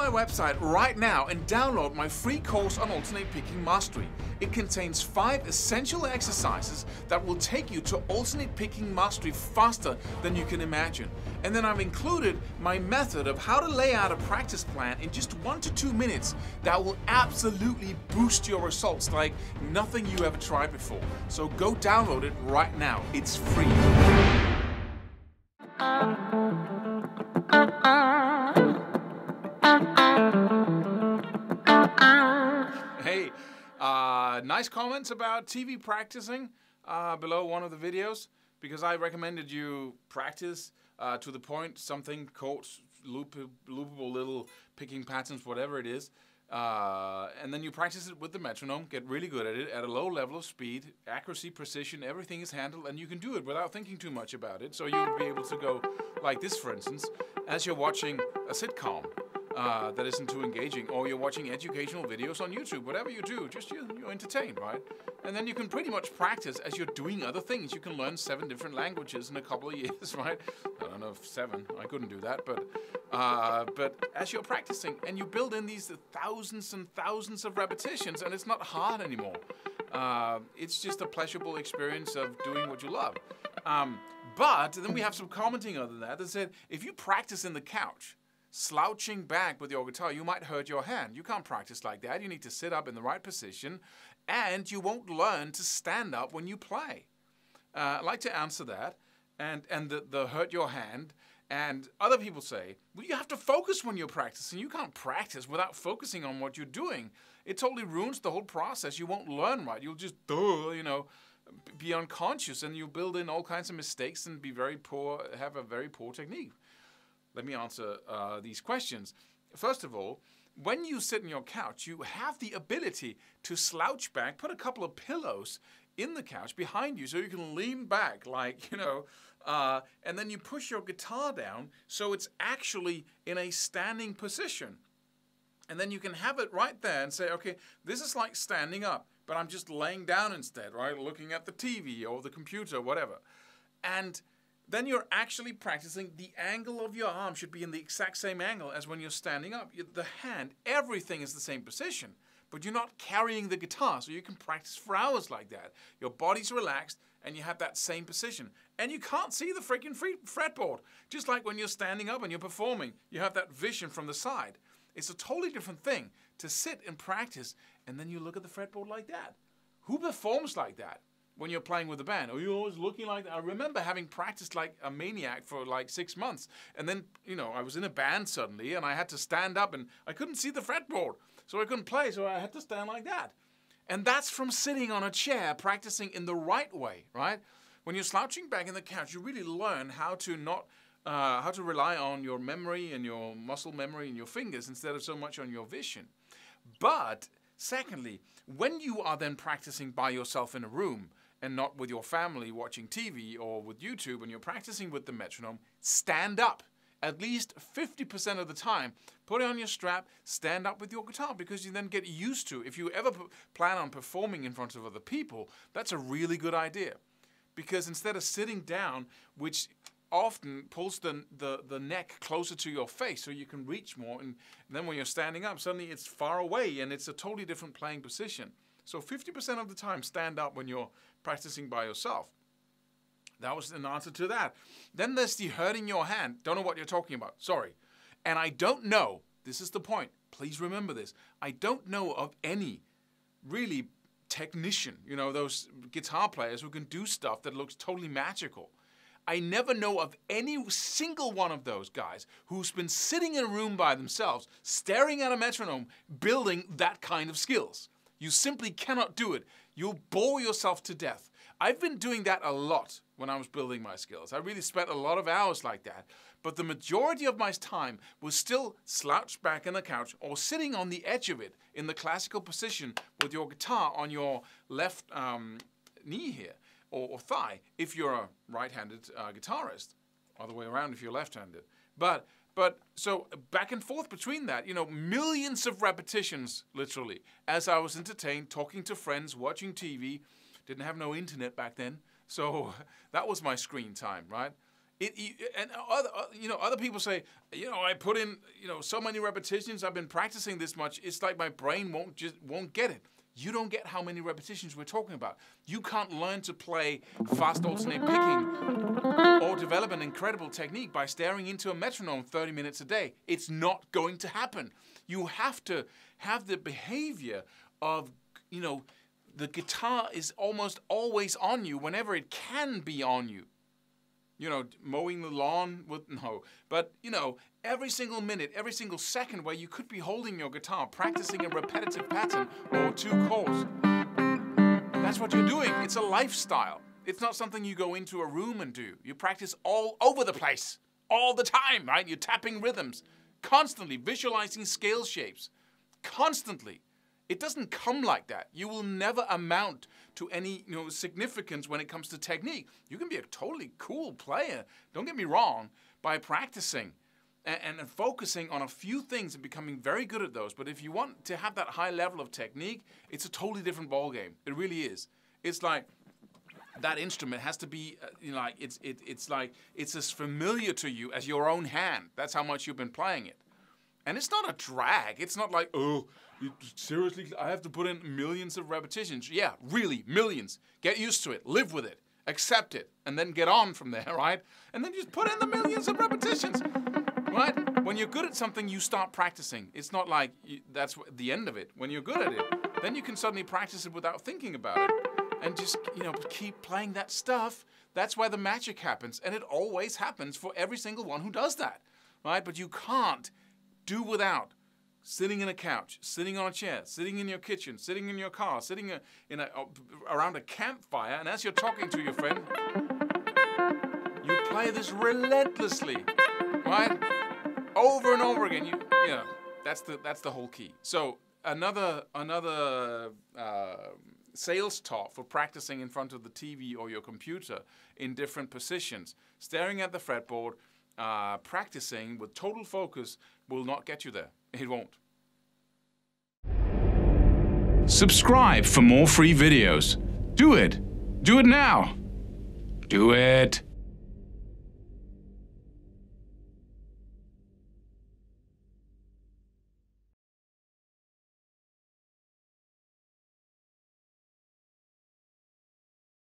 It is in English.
my website right now and download my free course on alternate picking mastery. It contains 5 essential exercises that will take you to alternate picking mastery faster than you can imagine. And then I've included my method of how to lay out a practice plan in just 1 to 2 minutes that will absolutely boost your results like nothing you ever tried before. So go download it right now. It's free. Hey, nice comments about TV practicing below one of the videos, because I recommended you practice to the point something called loopable little picking patterns, whatever it is, and then you practice it with the metronome, get really good at it at a low level of speed, accuracy, precision, everything is handled, and you can do it without thinking too much about it. So you'll be able to go like this, for instance, as you're watching a sitcom that isn't too engaging, or you're watching educational videos on YouTube. Whatever you do, just you're entertained, right? And then you can pretty much practice as you're doing other things. You can learn 7 different languages in a couple of years, right? I don't know if 7, I couldn't do that, but as you're practicing and you build in these thousands and thousands of repetitions, and it's not hard anymore. It's just a pleasurable experience of doing what you love. But then we have some commenting other than that said, if you practice in the couch, slouching back with your guitar, you might hurt your hand. You can't practice like that. You need to sit up in the right position, and you won't learn to stand up when you play. I'd like to answer that, and the hurt your hand. And other people say, well, you have to focus when you're practicing. You can't practice without focusing on what you're doing. It totally ruins the whole process. You won't learn right. You'll just, be unconscious, and you'll build in all kinds of mistakes and be very poor, have a very poor technique. Let me answer these questions. First of all, when you sit on your couch, you have the ability to slouch back, put a couple of pillows in the couch behind you so you can lean back like, and then you push your guitar down so it's actually in a standing position. And then you can have it right there and say, okay, this is like standing up, but I'm just laying down instead, right? Looking at the TV or the computer, whatever. And then you're actually practicing. The angle of your arm should be in the exact same angle as when you're standing up. The hand, everything is the same position, but you're not carrying the guitar, so you can practice for hours like that. Your body's relaxed, and you have that same position. And you can't see the freaking fretboard. Just like when you're standing up and you're performing, you have that vision from the side. It's a totally different thing to sit and practice, and then you look at the fretboard like that. Who performs like that when you're playing with a band? Are you always looking like that? I remember having practiced like a maniac for like 6 months. And then, I was in a band suddenly, and I had to stand up, and I couldn't see the fretboard. So I couldn't play, so I had to stand like that. And that's from sitting on a chair, practicing in the right way, right? When you're slouching back in the couch, you really learn how to rely on your memory and your muscle memory and your fingers instead of so much on your vision. But secondly, when you are then practicing by yourself in a room and not with your family watching TV or with YouTube, and you're practicing with the metronome, stand up. At least 50% of the time, put it on your strap, stand up with your guitar, because you then get used to, if you ever plan on performing in front of other people, that's a really good idea. Because instead of sitting down, which often pulls the neck closer to your face so you can reach more, and then when you're standing up, suddenly it's far away and it's a totally different playing position. So 50% of the time, stand up when you're practicing by yourself. That was an answer to that. Then there's the hurting your hand. Don't know what you're talking about. Sorry. And I don't know, this is the point, please remember this, I don't know of any really technician, those guitar players who can do stuff that looks totally magical. I never know of any single one of those guys who's been sitting in a room by themselves, staring at a metronome, building that kind of skills. You simply cannot do it. You'll bore yourself to death. I've been doing that a lot when I was building my skills. I really spent a lot of hours like that. But the majority of my time was still slouched back in the couch or sitting on the edge of it in the classical position with your guitar on your left knee here or thigh if you're a right-handed guitarist. Other way around if you're left-handed. But so back and forth between that, millions of repetitions, literally, as I was entertained, talking to friends, watching TV. Didn't have no internet back then, so that was my screen time, right? And other people say, I put in, so many repetitions. I've been practicing this much. It's like my brain won't get it. You don't get how many repetitions we're talking about. You can't learn to play fast alternate picking or develop an incredible technique by staring into a metronome 30 minutes a day. It's not going to happen. You have to have the behavior of, the guitar is almost always on you whenever it can be on you. Mowing the lawn but every single minute, every single second where you could be holding your guitar, practicing a repetitive pattern or 2 chords. That's what you're doing. It's a lifestyle. It's not something you go into a room and do. You practice all over the place, all the time, right? You're tapping rhythms, constantly visualizing scale shapes, constantly. It doesn't come like that. You will never amount to any significance when it comes to technique. You can be a totally cool player, don't get me wrong, by practicing and focusing on a few things and becoming very good at those. But if you want to have that high level of technique, it's a totally different ballgame. It really is. It's like that instrument has to be, it's as familiar to you as your own hand. That's how much you've been playing it. And it's not a drag. It's not like, seriously, I have to put in millions of repetitions. Yeah, really, millions. Get used to it. Live with it. Accept it. And then get on from there, right? And then just put in the millions of repetitions, right? When you're good at something, you start practicing. It's not like that's the end of it. When you're good at it, then you can suddenly practice it without thinking about it. And just, keep playing that stuff. That's where the magic happens. And it always happens for every single one who does that, right? But you can't do without sitting in a couch, sitting on a chair, sitting in your kitchen, sitting in your car, sitting around a campfire, and as you're talking to your friend, you play this relentlessly, right? Over and over again. That's the whole key. So another sales talk for practicing in front of the TV or your computer in different positions, staring at the fretboard, practicing with total focus will not get you there. It won't. Subscribe for more free videos. Do it. Do it now. Do it.